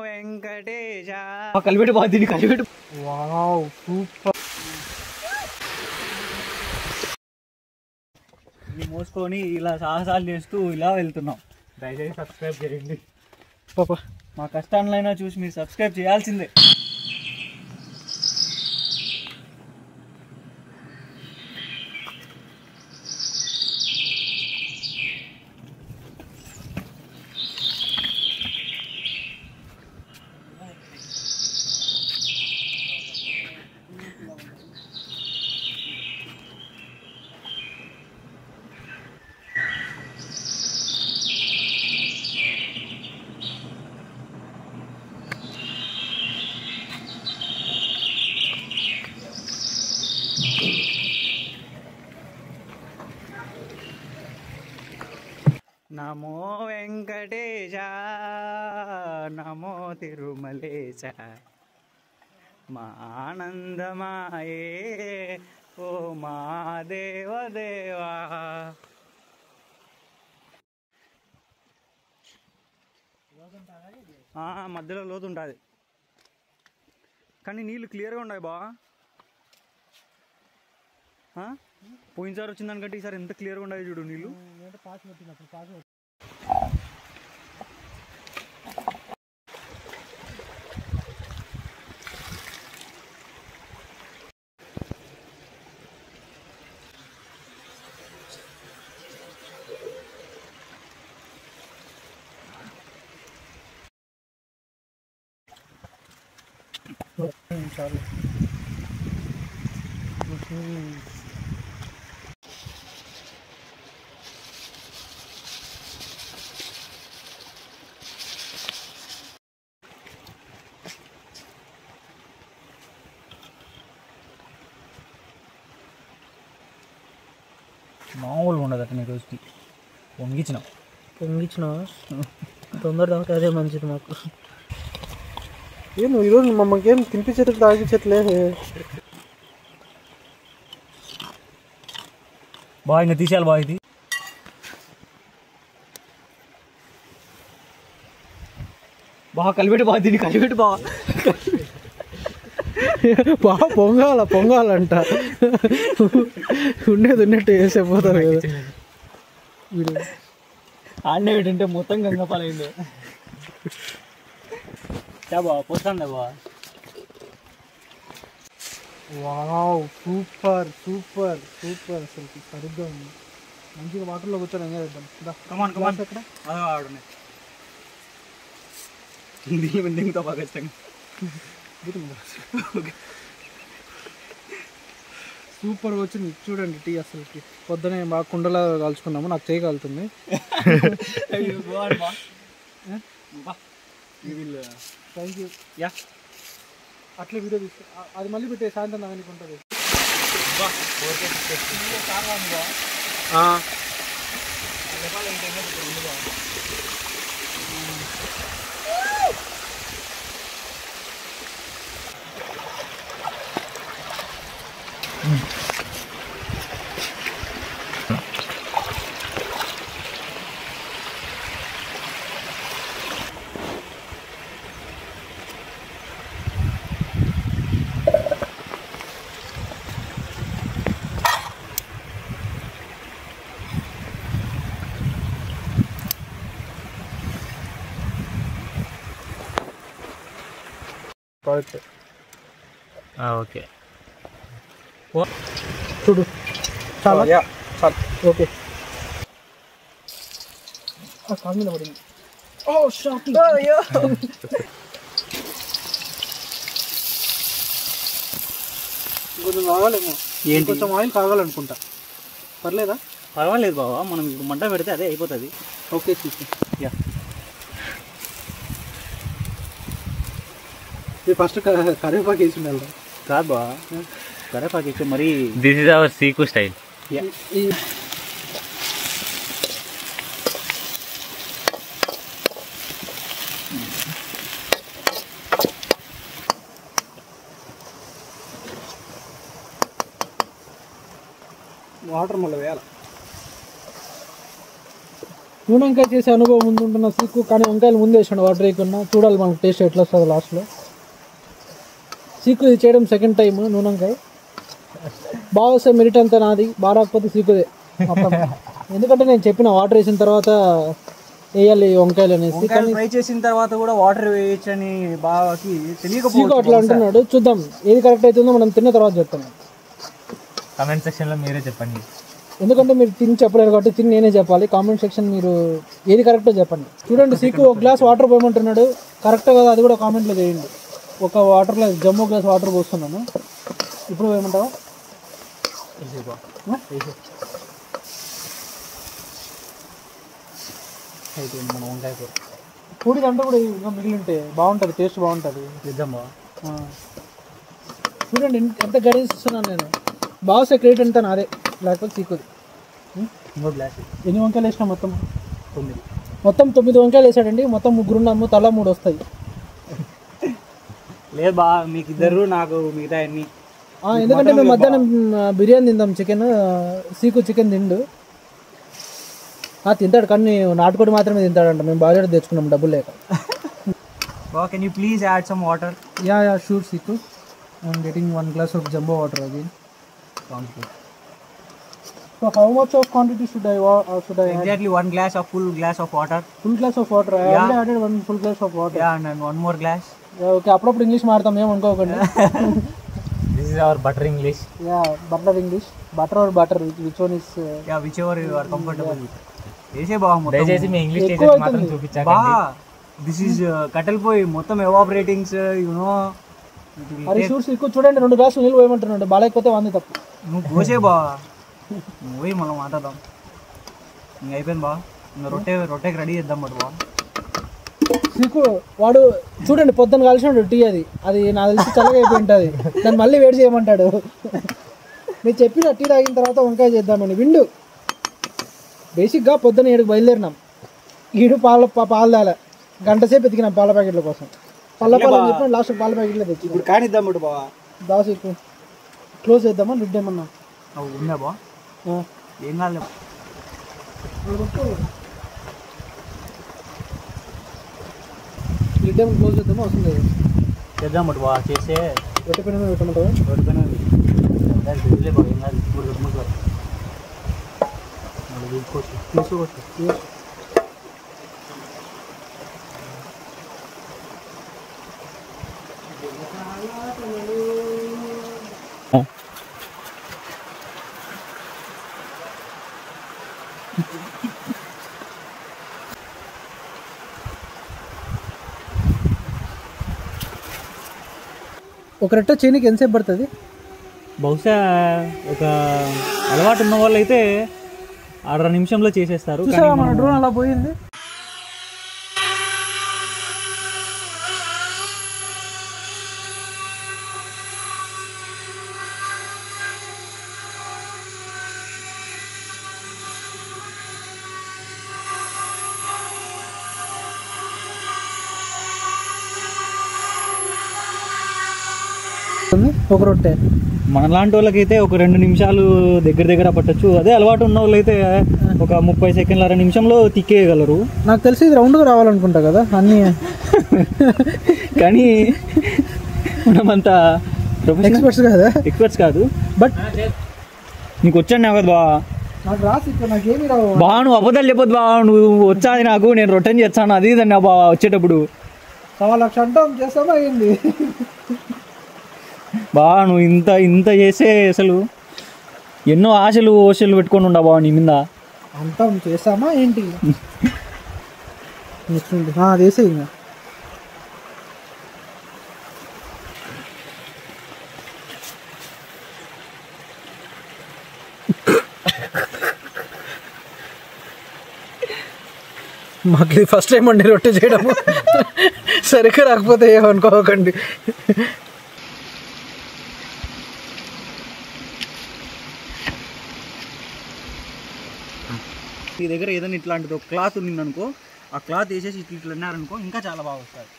వెంకటేశ కలిపెట్టు బాగా దీన్ని కలిపెట్టు. Wow super. ఇది మోసుకొని ఇలా సాహసాలు చేస్తూ ఇలా వెళ్తున్నాం. దయచేసి సబ్స్క్రైబ్ చేయండి. పాప మా కష్టాలైనా చూసి మీరు సబ్స్క్రైబ్ చేయాల్సిందే. నమో వెంకటేశ నమో తిరుమలేశ మా ఆనందమాయే ఓ మా దేవదేవా. మధ్యలో లోతు ఉంటుంది కానీ నీళ్ళు క్లియర్గా ఉన్నాయి బా. పోయినసారి వచ్చిన దానికంటే ఈసారి ఎంత క్లియర్గా ఉన్నాయి చూడు నీళ్ళు. చాలు మామూలుగా ఉండదు అట్లా. రోజుకి పొంగించినావు తొందర తాగితే అదే మంచిది మాకు. ఏం ఈరోజు మమ్మల్ని ఏం తినిపించేటట్టు తాగించట్లే బాగా. ఇంకా తీసేయాలి బాగా. ఇది బాగా కలిపెట్టు బాగా దీన్ని కలిపెట్టు బాగా బాగా పొంగాలంట. ఉండేది ఉన్నట్టు వేసేపోతారు కదా. ఆడనే పెట్టింటే మొత్తం గంగపాలైంది. బా పోతుందా బా. Wow super super super. అసలు సరిగ్గా ఉంది. మంచిగా వాటర్లో కూర్చొని ఎంజాయ్ చేద్దాం. కమాన్ కమాన్. ఎక్కడ ఆడున్నాయి దిగుతా బాగా ఖచ్చితంగా. సూపర్గా వచ్చింది చూడండి టీ. అసలుకి పొద్దునే బాగా కుండలా కాల్చుకున్నాము. నాకు చేయి కాలుతుంది. Thank you. యా అట్లే వీడియో తీసుకో. అది మళ్ళీ పెట్టే సాయంత్రం దానికి ఉంటుంది. ఓకే చూడు చాలా చాలు. ఓకే కాలు మీద పడింది. కొంచెం కావాలేమో. ఏంటి కొంచెం ఆయిల్ కావాలనుకుంటా. పర్లేదా? పర్వాలేదు బాబా. మనం ఇప్పుడు మంట పెడితే అదే అయిపోతుంది. ఓకే చూసి. యా ఫస్ట్ కరివేపాకు వేసి ఉండాలి. కాదు బా కరివేపాకు వేసి మరి. This is our seek style. Water మళ్ళీ వేయాలి. నూనె వంకాయ చేసే అనుభవం ముందుంటున్న సీకు, కానీ వంకాయలు ముందు వేసాడు వాటర్ వేయకుండా. చూడాలి మనకు టేస్ట్ ఎట్లా వస్తుంది లాస్ట్లో. సీకు ఇది చేయడం సెకండ్ టైం నూనె వంకాయ. బాగా వస్తే మెరిట్ అంతా నాది, బాగా రాకపోతే సీకుదే మొత్తం. ఎందుకంటే నేను చెప్పిన వాటర్ వేసిన తర్వాత వేయాలి వంకాయలు అనేసి, కానీ ఫ్రై చేసిన తర్వాత కూడా వాటర్ వేయచ్చని బాగాకి సీకు అట్లా అంటున్నాడు. చూద్దాం ఏది కరెక్ట్ అవుతుందో మనం తిన్న తర్వాత చెప్తాం. కామెంట్ సెక్షన్లో మీరే చెప్పండి, ఎందుకంటే మీరు తిని చెప్పలేరు కాబట్టి తిని నేనే చెప్పాలి. కామెంట్ సెక్షన్ మీరు ఏది కరెక్టో చెప్పండి. చూడండి సీకు ఒక గ్లాస్ వాటర్ పోయమంటున్నాడు, కరెక్ట్ కదా అది కూడా కామెంట్లో చేయండి. ఒక వాటర్లో జమ్మో గ్లాస్ వాటర్ పోస్తున్నాను. ఇప్పుడు పోయమంటావా? మన వంకాయ కూర పూడి అంటే కూడా ఇంకా మిగిలి ఉంటే బాగుంటుంది, టేస్ట్ బాగుంటుంది. నిజమా? చూడండి ఎంత గడిస్తున్నాను నేను. బాగా క్రెడిట్ అంతా నాదే, లేకపోతే సీకుది. ఇంకో గ్లాస్. ఎన్ని వంకాయలు వేసినా? మొత్తం 9. మొత్తం 9 వంకాయలు వేసాడండి. మొత్తం 3 ఉన్నాము, తలా 3 వస్తాయి. లేదు బా, మీకు ఇద్దరు నాకు మిగతా అన్ని. ఎందుకంటే మేము మధ్యాహ్నం బిర్యానీ తిందాం, చికెన్. సీకు చికెన్ తిండు, తింటాడు కానీ నాటుకోడి మాత్రమే తింటాడంట. మేము బాగా తెచ్చుకున్నాం డబ్బులు లేక. Can you please add some water? Yeah sure seek. I'm getting 1 glass of jumbo water again. Sounds good. So how much of quantity should I add? Exactly 1 glass of full glass of water. Full glass of water. I already added 1 full glass of water. Yeah, and 1 more glass. Yeah, okay. అప్పుడప్పుడు English మాడతాం, ఏమనుకోకండి. This is our butter English. Yeah, butter English. Butter or butter, which one is? Yeah, whichever you are comfortable with. ఏసే బా మొత్తం. దయచేసి మీ English teacher మాత్రం చూపించకండి. బా this is కట్టెల్ పోయి మొత్తం ఎవాపరేటింగ్స్ యు నో. అరే షూర్ సీకు చూడండి 2 గ్లాసులు నీళ్ళు పోయమంటున్నాడు. బాలేకపోతే వంది తప్పు. నువ్వు పోసే బా, పోయి మనం మాట్లాడదాం. ఇంక అయిపోయింది బా, ఇంకా రొట్టెకి రెడీ చేద్దాం బట్ బా. సీకు వాడు చూడండి పొద్దున్న కలిసినాడు టీ, అది నాకు తెలిసి చల్లగా అయిపోయి ఉంటుంది. దాన్ని మళ్ళీ వేడి చేయమంటాడు. మీరు చెప్పిన టీ తాగిన తర్వాత వంకాయ చేద్దామని విండు. బేసిక్గా పొద్దున్న 7కి బయలుదేరినాం. ఈడు పాలు తాలే, గంట సేపు ఎతికినాం పాల ప్యాకెట్ల కోసం. పాలని చెప్పిన లాస్ట్ పాల ప్యాకెట్లో తెచ్చి ఇప్పుడు కానిద్దాం బట్ బా. దాసీకు క్లోజ్ చేద్దామా లిడ్ ఏమన్నా ఉందా బా? ఏం కాదు, లిడ్ ఏమన్నా క్లోజ్ చేద్దామా అవసరం లేదు. చేద్దాం బట్ బా. చేస్తే రొట్టె పైన పెట్టమంటావా? రొట్టె బా, ఏం కాదు. తీసుకోవచ్చు. ఒక రొట్టె చేయనికి ఎంతసేపు పడుతుంది? బహుశా ఒక అలవాటు ఉన్న వాళ్ళు అయితే 6 నిమిషంలో చేసేస్తారు. మన డ్రోన్ అలా పోయింది. ఒక రొట్టె మనలాంటి వాళ్ళకైతే ఒక 2 నిమిషాలు దగ్గర పట్టచ్చు. అదే అలవాటు ఉన్న వాళ్ళు అయితే ఒక 30 సెకండ్లు 6 నిమిషంలో తిక్కేయగలరు. నాకు తెలిసి ఇది రౌండ్గా రావాలనుకుంటా కదా అన్నీ. కానీ మనమంతా ఎక్స్పర్ట్స్ కాదు. బట్ నీకు వచ్చాను కదా బా. నాకు రాసి నాకేమి రావు బా. నువ్వు అబద్ధాలు చెప్పొద్దు బా. నువ్వు వచ్చాది నాకు, నేను రొట్టెని చేస్తాను అది ఇదన్నా బా. వచ్చేటప్పుడు 1,00,000 అంటాం చేస్తామా అయింది బా. నువ్వు ఇంత చేసే అసలు ఎన్నో ఆశలు పెట్టుకొని ఉండా బా నీ మీద. అంటాం చేస్తామా ఏంటి? అది వేసే ఇంకా మాకు ఇది ఫస్ట్ టైం అండి రొట్టె చేయడము. సరిగ్గా రాకపోతే ఏమనుకోకండి. నీ దగ్గర ఏదైనా ఇట్లాంటిది ఒక క్లాత్ ఉంది అనుకో, ఆ క్లాత్ వేసేసి ఇట్లా అన్నారనుకో ఇంకా చాలా బాగా వస్తుంది.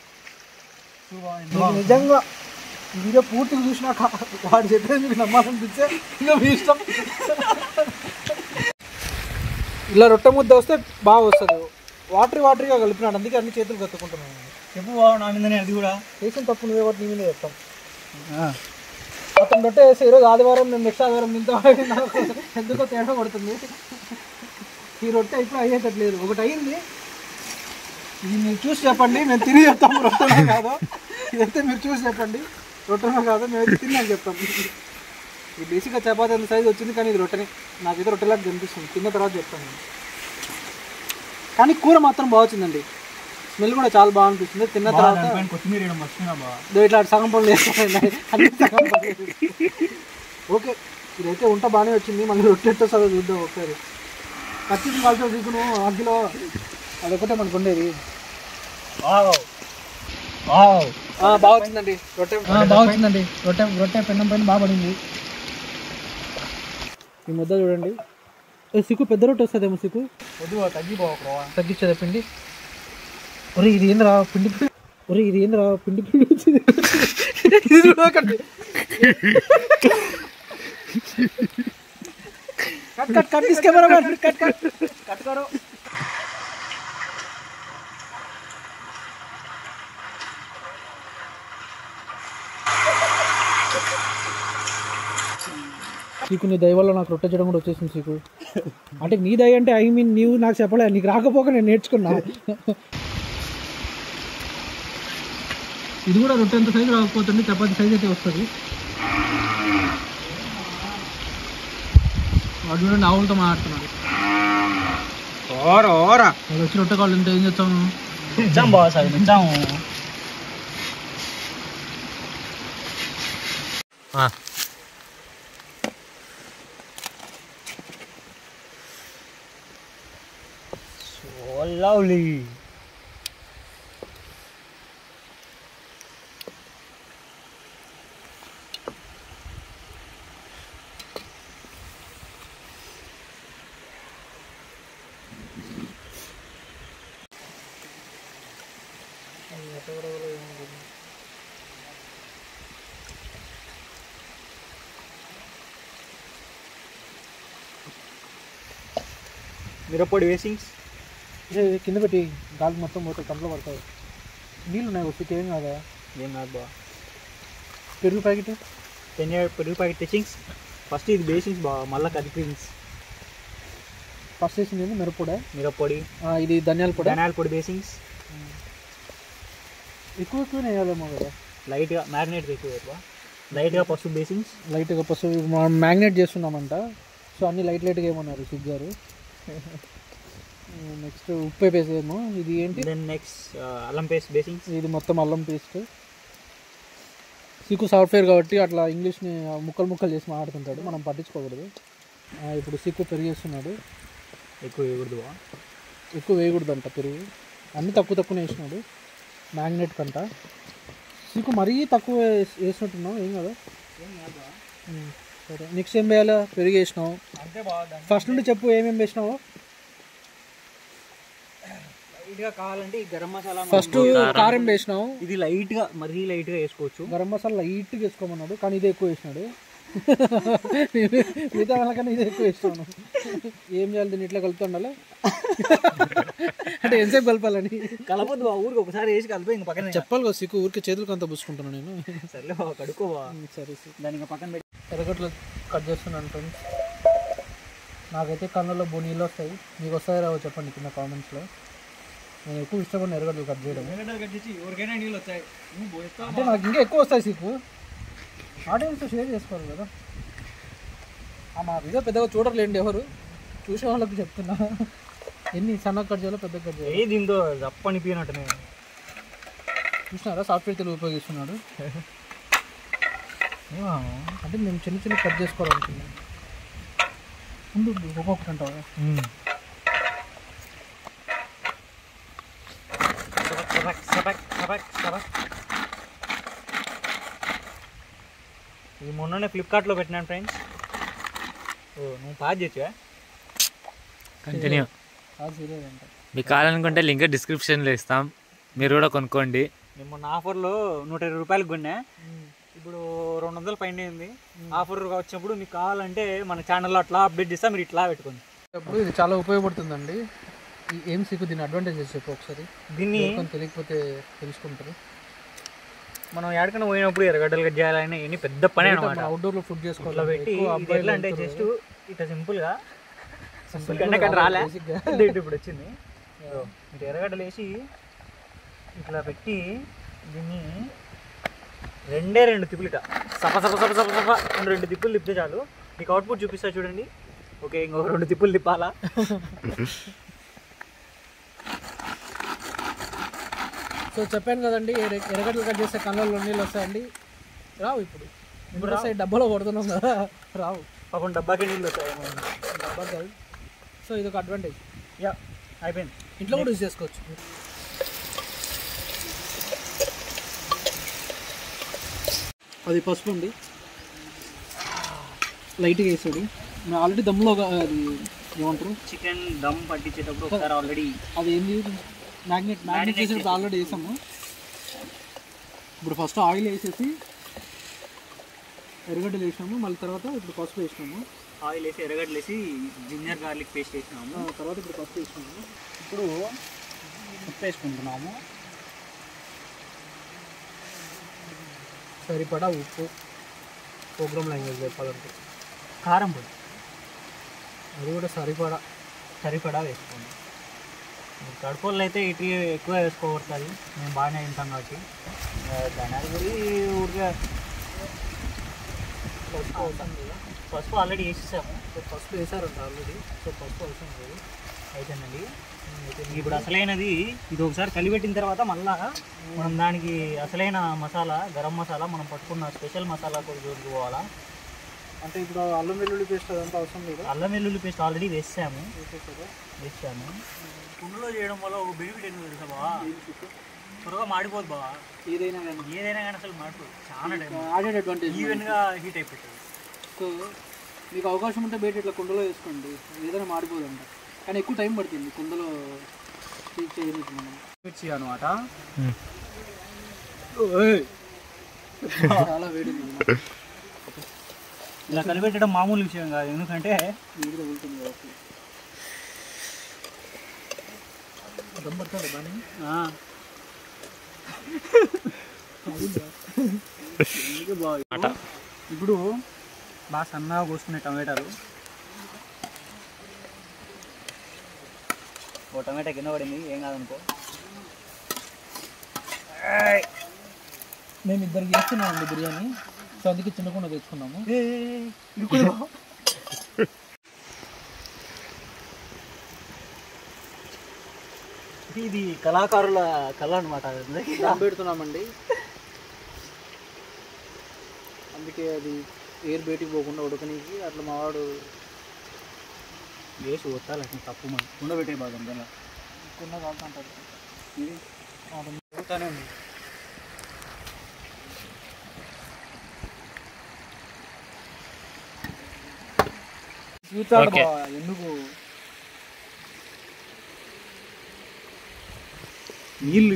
నిజంగా వీడియో పూర్తిగా చూసినాక వాడు చెప్పేది మీకు నమ్మాలనిపిస్తే ఇంకా మీ ఇష్టం. ఇలా రొట్టె ముద్ద వస్తే బాగా వస్తుంది. వాటరీగా కలిపినాడు, అందుకే అన్ని చేతులు కత్తుకుంటున్నాను. చెప్పు బావ నా మీదనే అది కూడా. చేసిన తప్పు నువ్వే ఒకటి నీ మీద చెప్తాం. అతను రొట్టె వేస్తే ఈరోజు ఆదివారం, నేను నెక్స్ట్ ఆదివారం తింటా, ఎందుకో తేడా కొడుతుంది. ఈ రొట్టె ఇప్పుడు అయ్యేటట్లేదు. ఒకటి అయ్యింది, ఇది మీరు చూసి చెప్పండి, మేము తిని చెప్తాము రొట్టెనో కాదో. ఇదైతే మీరు చూసి చెప్పండి రొట్టెనో కాదో, మేమైతే తిన్నాక చెప్తాం. ఈ బేసిక్గా చపాతీ అంత సైజు వచ్చింది, కానీ ఇది రొట్టెని నాకైతే రొట్టెలాగా కనిపిస్తుంది. తిన్న తర్వాత చెప్తాను. కానీ కూర మాత్రం బాగా వచ్చిందండి, స్మెల్ కూడా చాలా బాగా అనిపిస్తుంది. తిన్న తర్వాత కొత్తిమీర మర్చిపోయినా బా, ఇట్లా సగం పనులు వేసుకోండి, అన్ని సగం పనులు. ఓకే, ఇదైతే వంట బాగానే వచ్చింది. మళ్ళీ రొట్టెతో సగం చూద్దాం ఒకసారి. పచ్చిది కలిసి తీసుకును అగ్గిలో, అదొకటే మనకు ఉండేది. బాగా వచ్చిందండి రొట్టె, బాగా వచ్చిందండి రొట్టె పెన్నం పైన బాగా పడింది. ఈ ముద్ద చూడండి. సిక్కు పెద్ద రొట్టె వస్తుందేమో సిక్కు, తగ్గించేదా పిండి. ఒరే ఇది ఏంద్రా పిండి వచ్చింది. కట్ కెమెరా కట్ కరో. సీకు నీ దయ వల్ల నాకు రొట్టె చేయడం కూడా వచ్చేసింది సీకు. అంటే నీ దయ అంటే ఐ మీన్ నీవు నాకు చెప్పలే, నీకు రాకపోక నేను నేర్చుకున్నా. ఇది కూడా రొట్టె ఎంత సైజు రాకపోతుంది, చపాతీ సైజ్ అయితే వస్తుంది. వాడు చూడండి ఆవులతో మాట్లాడుతున్నాడు. అది వచ్చి రొట్టె కాళ్ళు ఎంత ఏం చేస్తాము బాగా సార్ ఇచ్చాము. So lovely. మిరప్పొడి వేసింగ్స్ కింద పెట్టి గాలి మొత్తం పోతే కంట్లో పడతాయి. నీళ్ళు ఉన్నాయి వచ్చి ఏం కాదా? ఏం కాదు బా. పెరుగు ప్యాకెట్, పెరుగు ప్యాకెట్ టీచింగ్స్ ఫస్ట్ ఇది బేసింగ్స్ బా, మళ్ళీ కదిపింగ్స్. ఫస్ట్ వేసింది ఏంది మిరప్పొడి, ఇది ధనియాల పొడి బేసింగ్స్. ఎక్కువ వేయాలేమో కదా, లైట్గా మ్యారినేట్ ఎక్కువ, లైట్గా పసుపు బేసింగ్స్, లైట్గా పసుపు మనం మ్యాగ్నేట్ చేస్తున్నామంట. సో అన్నీ లైట్గా ఏమన్నారు సిగ్గారు. నెక్స్ట్ ఉప్పు వేసేమో. ఇది ఏంటి? దెన్ నెక్స్ట్ అల్లం పేస్ట్ బేసింగ్స్. ఇది మొత్తం అల్లం పేస్ట్. సిక్కు సాఫ్ట్వేర్ కాబట్టి అట్లా ఇంగ్లీష్ని ముక్కలు చేసి మాట్లాడుతుంటాడు, మనం పట్టించుకోకూడదు. ఇప్పుడు సిక్కు పెరుగు వేస్తున్నాడు. ఎక్కువ వేయకూడదు అంట పెరుగు, అన్నీ తక్కువనే వేసినాడు మ్యాగ్నేట్ కంట. సిక్కు మరీ తక్కువ వేసినట్టున్నావు, ఏం కదా. సరే నెక్స్ట్ ఏం వేయాలా? పెరుగు వేసినావు. ఫస్ట్ నుండి చెప్పు ఏమేమి వేసినావు. లైట్గా కావాలంటే ఈ గరం మసాలా, ఫస్ట్ కారం వేసినావు. ఇది లైట్గా, మరీ లైట్గా వేసుకోవచ్చు. గరం మసాలా లైట్గా వేసుకోమన్నాడు, కానీ ఇది ఎక్కువ వేసినాడు. మిగతా వాళ్ళకన్నా ఇది ఎక్కువ వేసినాను. ఏం చేయాలి? దీన్ని ఇట్లా కలుపుతుండాలి అంటే ఎంతసేపు కలపాలని? కలపొద్దు బా, ఊరికి ఒకసారి వేసి కలిపి ఇంక పక్కన చెప్పాలి కదా సిక్కు, ఊరికి చేతులకి అంతా పూసుకుంటున్నాను నేను. సర్లే బాబా, కడుక్కోవా. సరే దాని ఇంకా పక్కన పెట్టి ఎర్రగడ్డలు కట్ చేస్తున్నాను ఫ్రెండ్స్. నాకైతే కన్నుల్లో నీళ్ళు వస్తాయి, మీకు వస్తాయి రావో చెప్పండి కింద కామెంట్స్లో. నేను ఎక్కువ ఇష్టపడిన ఎర్రగడ్డలు కట్ చేయడం. ఎవరికైనా నీళ్ళు వచ్చాయి అంటే నాకు ఇంకా ఎక్కువ వస్తాయి సిక్కు. ఆడియన్స్తో షేర్ చేసుకోవాలి కదా. మా వీడియో పెద్దగా చూడలేండి ఎవరు, చూసే వాళ్ళకి చెప్తున్నా. ఎన్ని సన్నగా కట్ చేయాలో పెద్దగా కట్ చేయాలి. దీంతో అప్పనిపోయినట్టునే చూసినారా సాఫ్ట్వేర్ తెలుగు ఉపయోగిస్తున్నాడు. అంటే మేము చిన్న కట్ చేసుకోవాలనుకున్నాం. ముందు ఒక్కొక్కటి అంటావా? ఇది మొన్ననే ఫ్లిప్కార్ట్లో పెట్టినాను ఫ్రెండ్స్. ఓ నువ్వు పాస్ చేయొచ్చువా? కంటిన్యూ. సీరియస్ అంట. మీకు కావాలనుకుంటే లింక్ డిస్క్రిప్షన్లో ఇస్తాం, మీరు కూడా కొనుక్కోండి. నేను మొన్న ఆఫర్లో 120 రూపాయలకు కొన్నా, ఇప్పుడు 200 పైన ఉంది. ఆఫర్ వచ్చినప్పుడు మీకు కావాలంటే మన ఛానల్లో అట్లా అప్డేట్ చేస్తా, మీరు ఇట్లా పెట్టుకోండి. అప్పుడు ఇది చాలా ఉపయోగపడుతుందండి. ఏం సీకు దీని అడ్వాంటేజెస్ చెప్పు ఒకసారి. దీన్ని తెలియకపోతే తెలుసుకుంటారు. మనం ఎక్కడికైనా పోయినప్పుడు ఎర్రగడ్డలు కట్ చేయాలని ఎన్ని పెద్ద పని అనమాట. అవుట్డోర్లో ఫుడ్ చేసుకోవాలి ఇట్లా పెట్టి ఇది ఎట్లా అంటే జస్ట్ ఇట్లా సింపుల్గా అక్కడ రాలే ఇప్పుడు వచ్చింది. ఇటు ఎర్రగడ్డలు వేసి ఇట్లా పెట్టి దీన్ని రెండు తిప్పులు ఇట సప సప సప సప సప అని 2 తిప్పులు తిప్పితే చాలు. మీకు అవుట్పుట్ చూపిస్తా చూడండి. ఓకే, ఇంకో 2 తిప్పులు తిప్పాలా. సో చెప్పాను కదండి, ఎర్రగడ్డలు కట్ చేస్తే కళ్ళల్లో నీళ్ళు వస్తాయండి. రావు ఇప్పుడు వస్తాయి, డబ్బాలో కొడుతున్నాం కదా, రావు. పాపం డబ్బాకి నీళ్ళు వస్తాయి. డబ్బా కాదు. సో ఇది ఒక అడ్వాంటేజ్. యా, అయిపోయింది. ఇంట్లో కూడా యూజ్ చేసుకోవచ్చు. అది పసుపు అండి, లైట్గా వేసాడు. ఆల్రెడీ దమ్ములో అది ఏమంటారు, చికెన్ దమ్ పట్టించేటప్పుడు ఒకసారి ఆల్రెడీ అది ఏంది మ్యాగ్నెట్ చేసేటప్పుడు ఆల్రెడీ వేసాము. ఇప్పుడు ఫస్ట్ ఆయిల్ వేసేసి ఎర్రగడ్డలు వేసాము, మళ్ళీ తర్వాత ఇప్పుడు పసుపు వేసినాము. ఆయిల్ వేసి ఎర్రగడ్డలు వేసి జింజర్ గార్లిక్ పేస్ట్ వేసినాము. తర్వాత ఇప్పుడు పసుపు వేసినాము. ఇప్పుడు ఉప్పు వేసుకుంటున్నాము. సరిపడా ఉప్పు, ప్రోగ్రామ్ లాంగ్వేజ్ చెప్పాలంటే కారం పొడి అది కూడా సరిపడా వేసుకోండి. కడుపుల్లో అయితే ఇటు ఎక్కువ వేసుకోబడుతుంది, మేము బాగానే తింటాం కాబట్టి. ధనియాల పొడి ఊరికే పసుపు ఆల్రెడీ వేసేసాము. పసుపు వేసారంట ఆల్రెడీ. సో పసుపు అవసరం లేదు. అయితేనండి ఇప్పుడు అసలైనది ఇది ఒకసారి కలిపెట్టిన తర్వాత మళ్ళా మనం దానికి అసలైన మసాలా గరం మసాలా మనం పట్టుకున్న స్పెషల్ మసాలా కూడా చూసుకోవాలా. అంటే ఇప్పుడు అల్లం వెల్లుల్లి పేస్ట్ అదంతా అవసరం లేదు. అల్లం వెల్లుల్లి పేస్ట్ ఆల్రెడీ వేసాము. కుండలో చేయడం వల్ల ఒక బెనిఫిట్ ఎందుకు తెలుసా బావా, త్వరగా మాడిపోదు బావా. ఏదైనా కానీ అసలు మాడిపోదు. చాలా టైం యాడెడ్ అడ్వాంటేజ్, ఈవెన్గా హీట్ అయిపోతుంది. సో మీకు అవకాశం ఉంటే బయట ఇట్లా కుండలో వేసుకోండి, ఏదైనా మాడిపోదంట. కానీ ఎక్కువ టైం పడుతుంది కుండలో చేయడానికి. మనం మిర్చి అనమాట చాలా వేడి ఇలా కలిపెట్టడం మామూలు విషయం కాదు, ఎందుకంటే నీరు తగులుతుంది కాబట్టి. దమ్ పడతాడు బాగా. ఇప్పుడు బాగా సన్నగా కోసుకునే టమాటాలు, ఓ టమాటా కింద పడింది, ఏం కాదనుకో. మేము ఇద్దరికి చేస్తున్నామండి బిర్యానీ, సో అందుకే చిన్నకుండా తెచ్చుకున్నాము. ఇది కళాకారుల కళ అనమాట. దమ్ పెడుతున్నామండి, అందుకే అది ఎయిర్ బయటికి పోకుండా ఉడకనీకి అట్లా మావాడు వేసి వస్తాలి. అట్లా తప్పు మనం ఉండబెట్టే భాగం కదా కుండ కాలుతుంటారు. ఇది అవుతానే ఉంది. చూస్తాడు ఎందుకు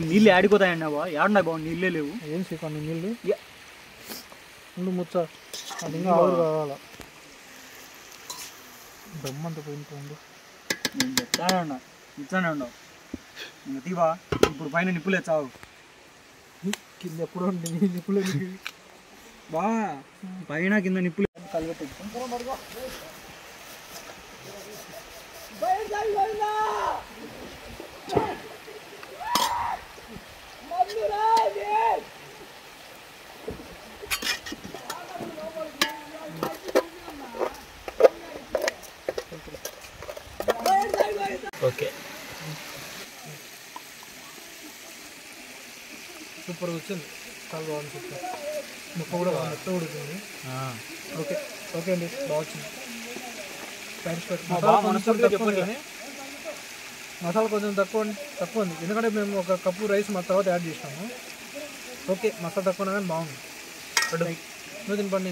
నీళ్ళు ఆడిపోతాయండి అబ్బా, ఏడున్నాయి బాబు, నీళ్ళే లేవు. ఏం సీకండి నీళ్ళు ముందు ముచ్చ, అది ఇంకా ఆవిరి కావాలా. దమ్మంత పోయింది. నేను చెప్తానే ఉన్నా, ఇట్లానే ఉండవు. తీవా ఇప్పుడు పైన నిప్పులు ఎచ్చావు, కింద ఎప్పుడు నిప్పులు బా పైన కింద నిప్పులు కలిపెట్టి ఓకే. సూపర్ వచ్చింది, చాలా బాగుంది. సూపర్ ముక్క కూడా మెత్త ఉడుతుంది. ఓకే ఓకే అండి, బాగా వచ్చింది. మసాలా కొంచెం తక్కువ ఉంది, ఎందుకంటే మేము ఒక కప్పు రైస్ మా తర్వాత యాడ్ చేసినాము. ఓకే, మసాలా తక్కువ కానీ బాగుంది. నువ్వు తినపండి.